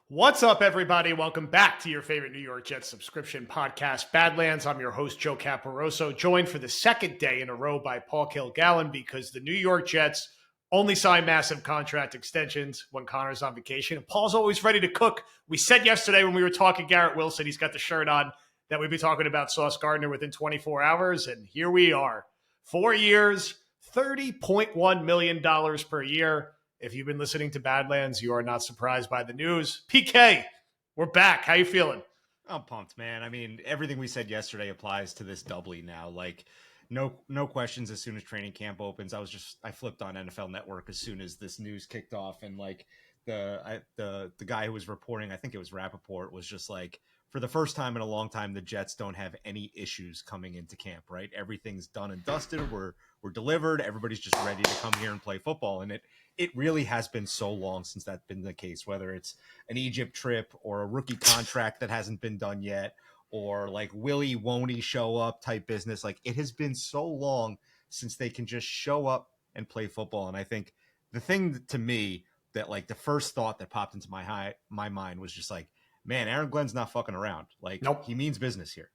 What's up, everybody? Welcome back to your favorite New York Jets subscription podcast, Badlands. I'm your host, Joe Caporoso, joined for the second day in a row by Paul Kilgallen because the New York Jets only sign massive contract extensions when Connor's on vacation. And Paul's always ready to cook. We said yesterday when we were talking Garrett Wilson, he's got the shirt on, that we'd be talking about Sauce Gardner within 24 hours. And here we are. 4 years, $30.1 million per year. If you've been listening to Badlands, you are not surprised by the news. PK, we're back. How you feeling? I'm pumped, man. I mean, everything we said yesterday applies to this doubly now. Like, no questions as soon as training camp opens. I flipped on NFL Network as soon as this news kicked off, and like the guy who was reporting, I think it was Rappaport, was just like, for the first time in a long time, the Jets don't have any issues coming into camp, right? Everything's done and dusted. We're delivered. Everybody's just ready to come here and play football. And it really has been so long since that's been the case, whether it's an Egypt trip or a rookie contract that hasn't been done yet, or like Willie won't he show up type business. Like, it has been so long since they can just show up and play football. And I think the thing to me that, like, the first thought that popped into my mind was just like, man, Aaron Glenn's not fucking around. Like, Nope. He means business here.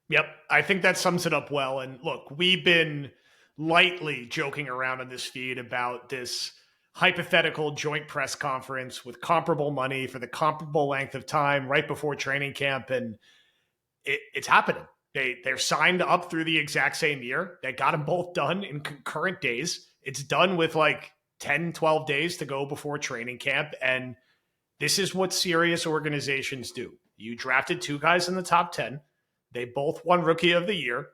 Yep. I think that sums it up well. And look, we've been lightly joking around on this feed about this hypothetical joint press conference with comparable money for the comparable length of time right before training camp. And it's happening. They're signed up through the exact same year. They got them both done in concurrent days. It's done with like 10, 12 days to go before training camp. And this is what serious organizations do. You drafted two guys in the top 10. They both won Rookie of the Year.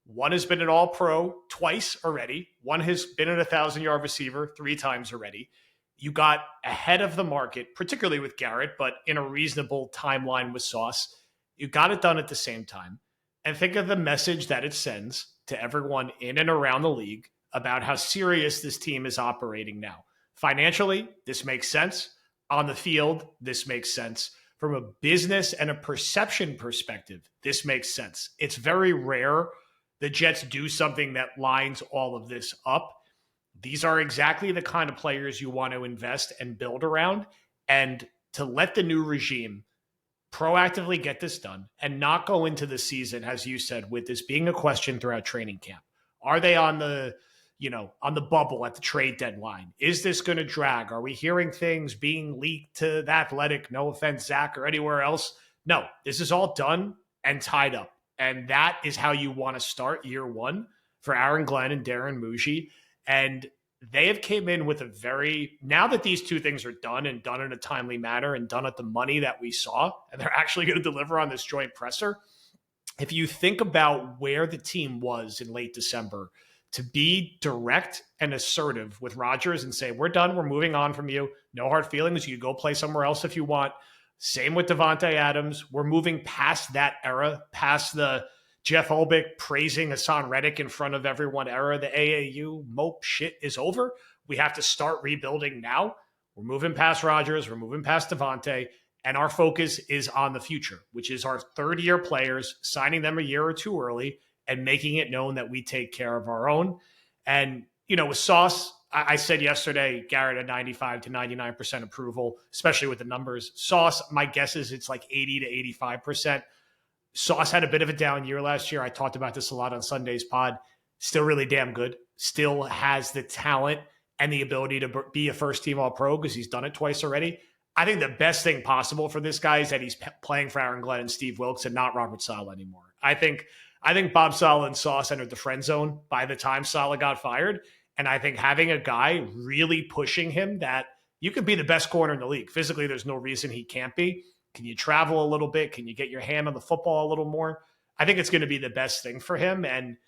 One has been an All-Pro twice already. One has been an 1,000-yard receiver 3 times already. You got ahead of the market, particularly with Garrett, but in a reasonable timeline with Sauce. You got it done at the same time. And think of the message that it sends to everyone in and around the league about how serious this team is operating now. Financially, this makes sense. On the field, this makes sense. From a business and a perception perspective, this makes sense. It's very rare the Jets do something that lines all of this up. These are exactly the kind of players you want to invest and build around, and to let the new regime proactively get this done and not go into the season, as you said, with this being a question throughout training camp. Are they on the bubble at the trade deadline? Is this going to drag? Are we hearing things being leaked to The Athletic? No offense, Zach, or anywhere else. No, this is all done and tied up. And that is how you want to start year one for Aaron Glenn and Darren Muji. And they have came in with now that these two things are done and done in a timely manner and done at the money that we saw, and they're actually going to deliver on this joint presser. If you think about where the team was in late December, to be direct and assertive with Rodgers and say, we're done, we're moving on from you, no hard feelings, you go play somewhere else if you want. Same with Devontae Adams. We're moving past that era, past the Jeff Ulbrich praising Hassan Reddick in front of everyone era. The AAU mope shit is over. We have to start rebuilding now. We're moving past Rodgers. We're moving past Devontae. And our focus is on the future, which is our third-year players, signing them a year or two early and making it known that we take care of our own. And, with Sauce, I said yesterday, Garrett at 95 to 99% approval, especially with the numbers. Sauce, my guess is it's like 80 to 85%. Sauce had a bit of a down year last year. I talked about this a lot on Sunday's pod. Still really damn good. Still has the talent and the ability to be a first-team All-Pro because he's done it twice already. I think the best thing possible for this guy is that he's playing for Aaron Glenn and Steve Wilkes and not Robert Saleh anymore. I think Bob Saleh and Sauce entered the friend zone by the time Saleh got fired. And I think having a guy really pushing him that you could be the best corner in the league. Physically, there's no reason he can't be. Can you travel a little bit? Can you get your hand on the football a little more? I think it's going to be the best thing for him. And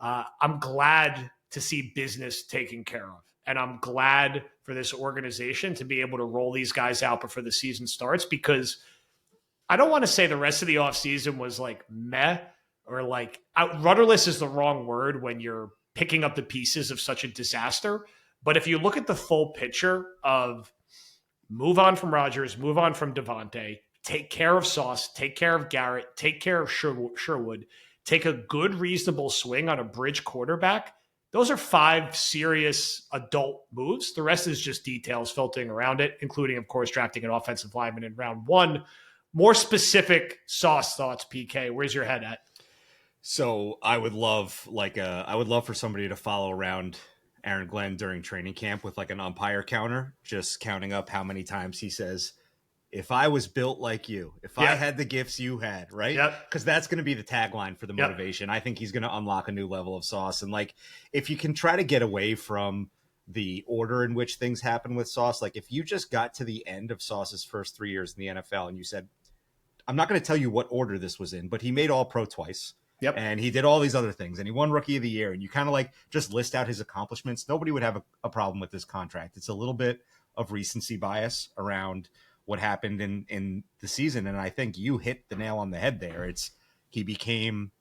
I'm glad to see business taken care of. And I'm glad for this organization to be able to roll these guys out before the season starts, because I don't want to say the rest of the offseason was like meh or like rudderless is the wrong word when you're picking up the pieces of such a disaster. But if you look at the full picture of move on from Rodgers, move on from Devontae, take care of Sauce, take care of Garrett, take care of Sherwood, take a good, reasonable swing on a bridge quarterback, Those are 5 serious adult moves. The rest is just details filtering around it, including, of course, drafting an offensive lineman in round 1. More specific Sauce thoughts, PK. Where's your head at? So I would love for somebody to follow around Aaron Glenn during training camp with like an umpire counter, just counting up how many times he says, if I was built like you, if I had the gifts you had, right? Yep. Because that's going to be the tagline for the motivation. I think he's going to unlock a new level of Sauce. And like, if you can try to get away from the order in which things happen with Sauce, like if you just got to the end of Sauce's first 3 years in the NFL and you said, I'm not going to tell you what order this was in, but he made All-Pro twice. Yep. And he did all these other things and he won Rookie of the Year. And you kind of like just list out his accomplishments. Nobody would have a problem with this contract. It's a little bit of recency bias around what happened in the season. And I think you hit the nail on the head there. He became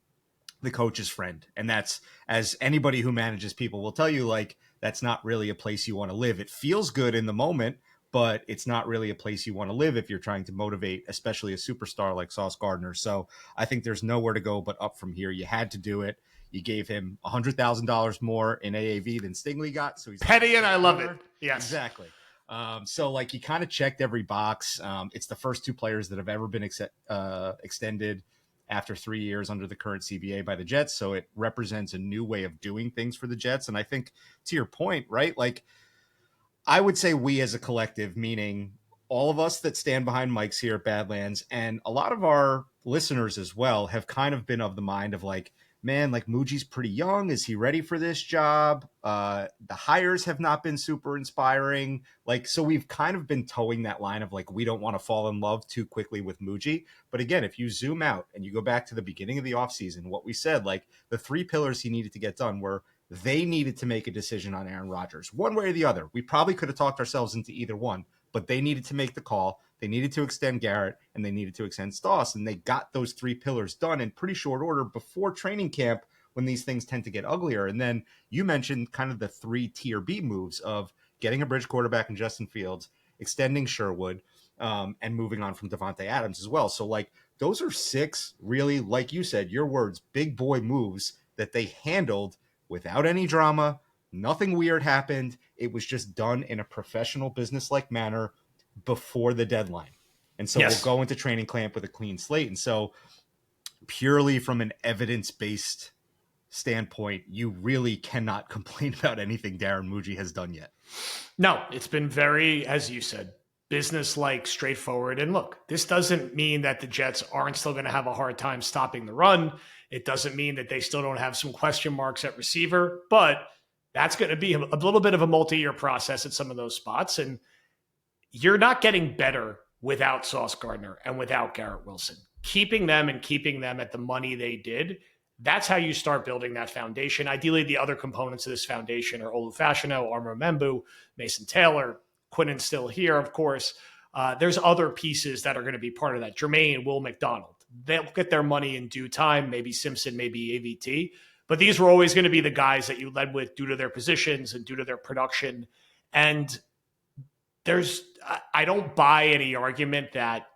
the coach's friend. And that's, as anybody who manages people will tell you, like, that's not really a place you want to live. It feels good in the moment, but it's not really a place you want to live if you're trying to motivate, especially a superstar like Sauce Gardner. So I think there's nowhere to go but up from here. You had to do it. You gave him $100,000 more in AAV than Stingley got. So he's petty, and I love it. Yes, exactly. So like he kind of checked every box. It's the first 2 players that have ever been extended after 3 years under the current CBA by the Jets. So it represents a new way of doing things for the Jets. And I think to your point, right? Like, I would say we as a collective, meaning all of us that stand behind mics here at Badlands and a lot of our listeners as well, have kind of been of the mind of like, man, like Muji's pretty young. Is he ready for this job? The hires have not been super inspiring. Like, so we've kind of been towing that line of like, we don't want to fall in love too quickly with Muji. But again, if you zoom out and you go back to the beginning of the offseason, what we said, like the 3 pillars he needed to get done were they needed to make a decision on Aaron Rodgers, one way or the other. We probably could have talked ourselves into either one, but they needed to make the call. They needed to extend Garrett and they needed to extend Sauce. And they got those 3 pillars done in pretty short order before training camp when these things tend to get uglier. And then you mentioned kind of the 3 tier B moves of getting a bridge quarterback in Justin Fields, extending Sherwood, and moving on from Devontae Adams as well. So like those are 6 really, like you said, your words, big boy moves that they handled without any drama. Nothing weird happened. It was just done in a professional business-like manner before the deadline. And so we'll go into training camp with a clean slate. And so purely from an evidence-based standpoint, you really cannot complain about anything Darren Muji has done yet. No, it's been very, as you said, business-like, straightforward. And look, this doesn't mean that the Jets aren't still going to have a hard time stopping the run. It doesn't mean that they still don't have some question marks at receiver, but that's going to be a little bit of a multi-year process at some of those spots. And you're not getting better without Sauce Gardner and without Garrett Wilson. Keeping them and keeping them at the money they did, that's how you start building that foundation. Ideally, the other components of this foundation are Olu Fashanu, Armor Membu, Mason Taylor, Quinnen's still here, of course. There's other pieces that are going to be part of that. Jermaine, Will McDonald. They'll get their money in due time, maybe Simpson, maybe AVT. But these were always going to be the guys that you led with due to their positions and due to their production. And I don't buy any argument that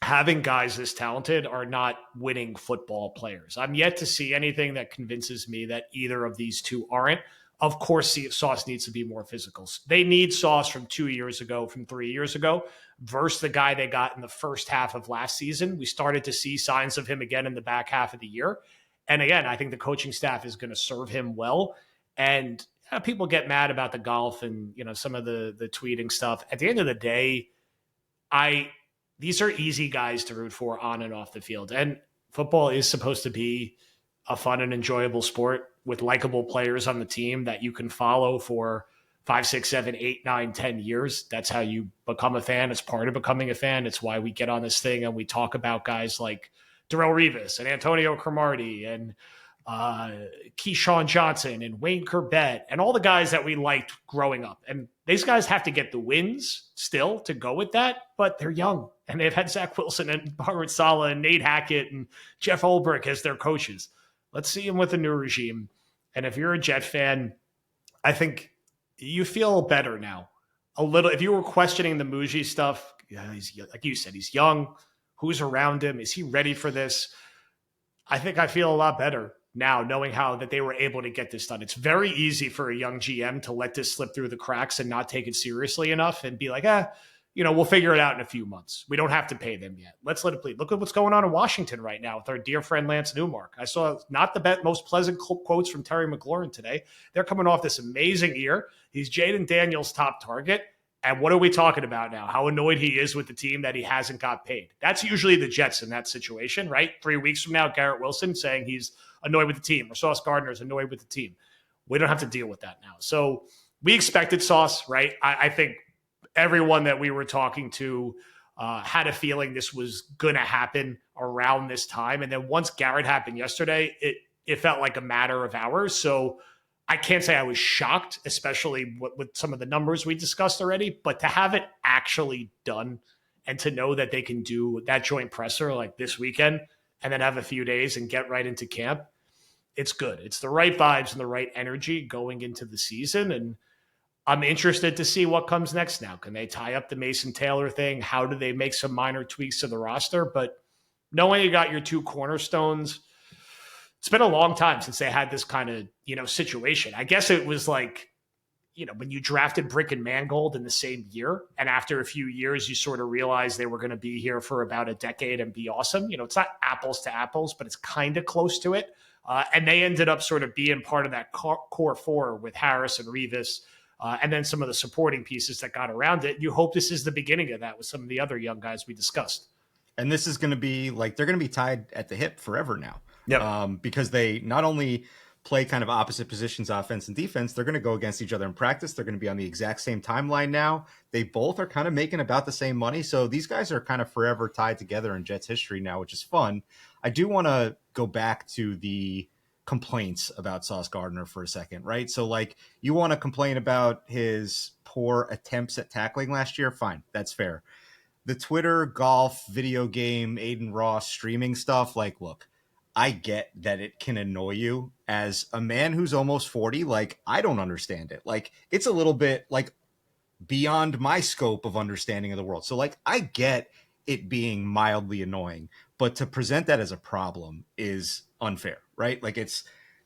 having guys this talented are not winning football players. I'm yet to see anything that convinces me that either of these 2 aren't. Of course, Sauce needs to be more physical. They need Sauce from 2 years ago, from 3 years ago, versus the guy they got in the first half of last season. We started to see signs of him again in the back half of the year. And again, I think the coaching staff is going to serve him well. And people get mad about the golf and some of the tweeting stuff. At the end of the day, these are easy guys to root for on and off the field. And football is supposed to be a fun and enjoyable sport with likable players on the team that you can follow for 5, 6, 7, 8, 9, 10 years. That's how you become a fan. It's part of becoming a fan. It's why we get on this thing and we talk about guys like Darrelle Revis and Antonio Cromartie and Keyshawn Johnson and Wayne Corbett and all the guys that we liked growing up. And these guys have to get the wins still to go with that, but they're young. And they've had Zach Wilson and Robert Saleh and Nate Hackett and Jeff Ulbrich as their coaches. Let's see them with a new regime. And if you're a Jet fan, I think you feel better now. A little. If you were questioning the Muji stuff, he's, like you said, he's young. Who's around him? Is he ready for this? I think I feel a lot better. now, knowing how that they were able to get this done. It's very easy for a young GM to let this slip through the cracks and not take it seriously enough and be like, we'll figure it out in a few months. We don't have to pay them yet. Let's let it bleed. Look at what's going on in Washington right now with our dear friend Lance Newmark. I saw not the most pleasant quotes from Terry McLaurin today. They're coming off this amazing year. He's Jaden Daniels' top target. And what are we talking about now? How annoyed he is with the team that he hasn't got paid. That's usually the Jets in that situation, right? 3 weeks from now, Garrett Wilson saying he's annoyed with the team, or Sauce Gardner is annoyed with the team. We don't have to deal with that now. So we expected Sauce, right? I think everyone that we were talking to had a feeling this was going to happen around this time. And then once Garrett happened yesterday, it felt like a matter of hours. So I can't say I was shocked, especially with some of the numbers we discussed already, but to have it actually done and to know that they can do that joint presser like this weekend and then have a few days and get right into camp, it's good. It's the right vibes and the right energy going into the season. And I'm interested to see what comes next now. Can they tie up the Mason Taylor thing? How do they make some minor tweaks to the roster? But knowing you got your two cornerstones, it's been a long time since they had this kind of, situation. I guess it was like, when you drafted Brick and Mangold in the same year, and after a few years, you sort of realized they were going to be here for about a decade and be awesome. It's not apples to apples, but it's kind of close to it. And they ended up sort of being part of that core four with Harris and Revis, and then some of the supporting pieces that got around it. You hope this is the beginning of that with some of the other young guys we discussed. And this is going to be they're going to be tied at the hip forever now. Yep. Because they not only play kind of opposite positions, offense and defense, they're going to go against each other in practice. They're going to be on the exact same timeline now. They both are kind of making about the same money. So these guys are kind of forever tied together in Jets history now, which is fun. I do want to go back to the complaints about Sauce Gardner for a second, right? So you want to complain about his poor attempts at tackling last year? Fine. That's fair. The Twitter, golf, video game, Aiden Ross streaming stuff, look, I get that it can annoy you. As a man who's almost 40, I don't understand it. It's a little bit beyond my scope of understanding of the world. So I get it being mildly annoying, but to present that as a problem is unfair, right?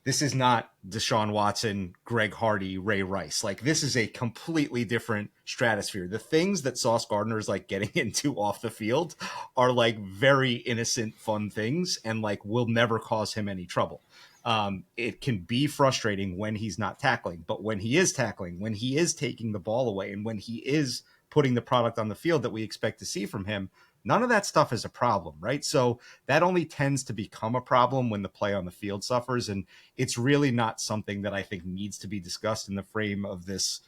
This is not Deshaun Watson, Greg Hardy, Ray Rice. This is a completely different stratosphere. The things that Sauce Gardner is getting into off the field are very innocent, fun things and will never cause him any trouble. It can be frustrating when he's not tackling, but when he is tackling, when he is taking the ball away, and when he is putting the product on the field that we expect to see from him, none of that stuff is a problem, right? So that only tends to become a problem when the play on the field suffers. And it's really not something that I think needs to be discussed in the frame of this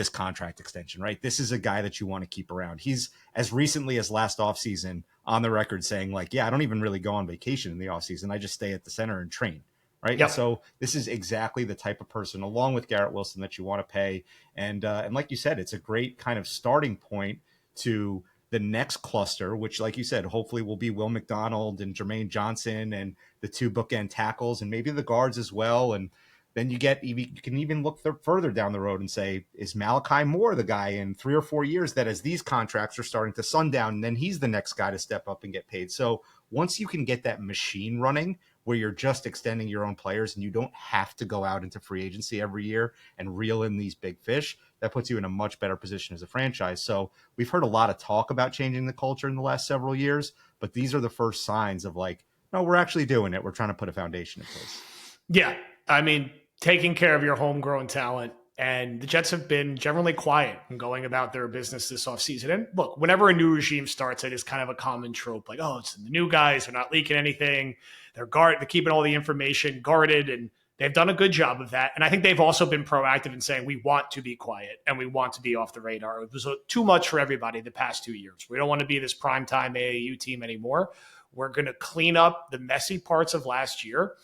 contract extension, right? This is a guy that you want to keep around. He's, as recently as last offseason, on the record saying I don't even really go on vacation in the offseason. I just stay at the center and train, right? Yep. So this is exactly the type of person, along with Garrett Wilson, that you want to pay. And like you said, it's a great kind of starting point to the next cluster, which, like you said, hopefully will be Will McDonald and Jermaine Johnson and the two bookend tackles and maybe the guards as well. And then you can even look further down the road and say, is Malachi Moore the guy in 3 or 4 years that as these contracts are starting to sundown, and then he's the next guy to step up and get paid? So once you can get that machine running where you're just extending your own players and you don't have to go out into free agency every year and reel in these big fish, that puts you in a much better position as a franchise. So we've heard a lot of talk about changing the culture in the last several years, but these are the first signs of no, we're actually doing it. We're trying to put a foundation in place. Yeah. I mean, taking care of your homegrown talent, and the Jets have been generally quiet in going about their business this offseason. And look, whenever a new regime starts, it is kind of a common trope. It's the new guys. They're not leaking anything. They're keeping all the information guarded, and they've done a good job of that. And I think they've also been proactive in saying, we want to be quiet and we want to be off the radar. It was too much for everybody the past 2 years. We don't want to be this primetime AAU team anymore. We're going to clean up the messy parts of last year,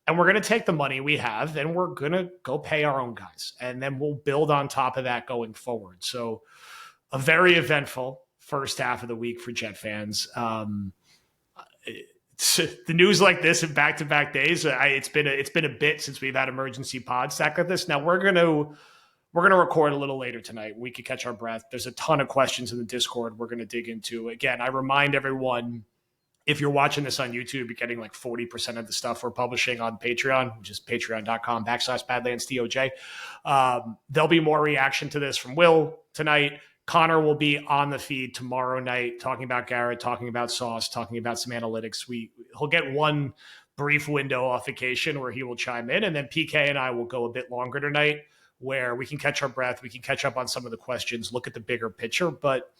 and we're going to take the money we have and we're going to go pay our own guys. And then we'll build on top of that going forward. So a very eventful first half of the week for Jet fans. The news like this in back-to-back days, it's been a bit since we've had emergency pod stack like this. Now we're gonna record a little later tonight. We could catch our breath. There's a ton of questions in the Discord we're gonna dig into. Again, I remind everyone, If you're watching this on YouTube, you're getting like 40% of the stuff we're publishing on Patreon, which is patreon.com/BadlandsDOJ. There'll be more reaction to this from Will tonight. Connor will be on the feed tomorrow night talking about Garrett, talking about Sauce, talking about some analytics. He'll get one brief window off vacation where he will chime in, and then PK and I will go a bit longer tonight where we can catch our breath, we can catch up on some of the questions, look at the bigger picture. But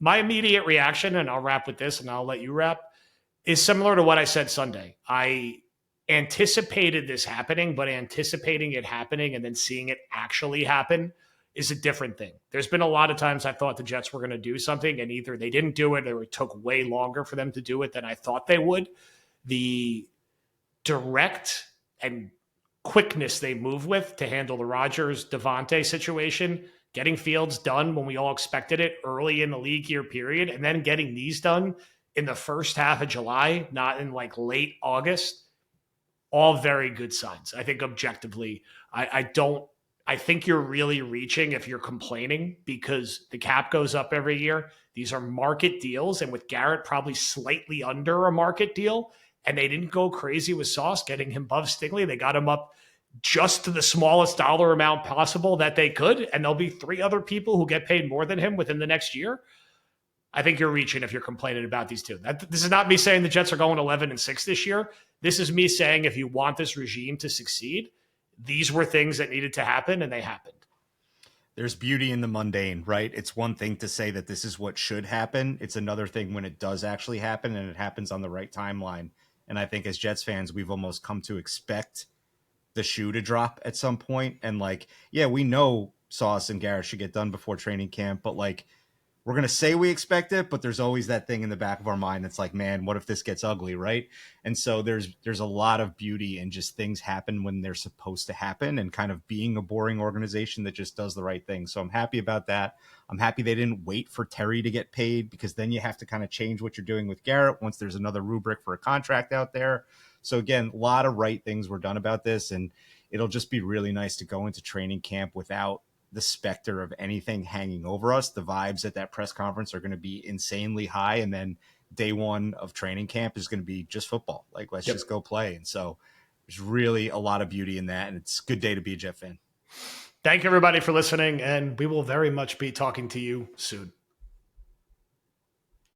my immediate reaction, and I'll wrap with this and I'll let you wrap, is similar to what I said Sunday. I anticipated this happening, but anticipating it happening and then seeing it actually happen is a different thing. There's been a lot of times I thought the Jets were going to do something and either they didn't do it or it took way longer for them to do it than I thought they would. The direct and quickness they move with to handle the Rodgers Devontae situation, getting Fields done when we all expected it early in the league year period, and then getting these done in the first half of July, not in like late August, all very good signs. I think objectively, I think you're really reaching if you're complaining because the cap goes up every year. These are market deals. And with Garrett probably slightly under a market deal, and they didn't go crazy with Sauce, getting him above Stingley. They got him up just to the smallest dollar amount possible that they could. And there'll be 3 other people who get paid more than him within the next year. I think you're reaching if you're complaining about these two. This is not me saying the Jets are going 11-6 this year. This is me saying if you want this regime to succeed, these were things that needed to happen, and they happened. There's beauty in the mundane, right? It's one thing to say that this is what should happen. It's another thing when it does actually happen and it happens on the right timeline. And I think as Jets fans, we've almost come to expect the shoe to drop at some point. And like, yeah, we know Sauce and Garrett should get done before training camp, but like, we're going to say we expect it, but there's always that thing in the back of our mind that's like, man, what if this gets ugly, right? And so there's a lot of beauty in just things happen when they're supposed to happen and kind of being a boring organization that just does the right thing. So I'm happy about that. I'm happy they didn't wait for Terry to get paid because then you have to kind of change what you're doing with Garrett once there's another rubric for a contract out there. So again, a lot of right things were done about this, and it'll just be really nice to go into training camp without the specter of anything hanging over us. The vibes at that press conference are going to be insanely high. And then day one of training camp is going to be just football. Like, let's just go play. And so there's really a lot of beauty in that. And it's a good day to be a Jet fan. Thank you, everybody, for listening. And we will very much be talking to you soon.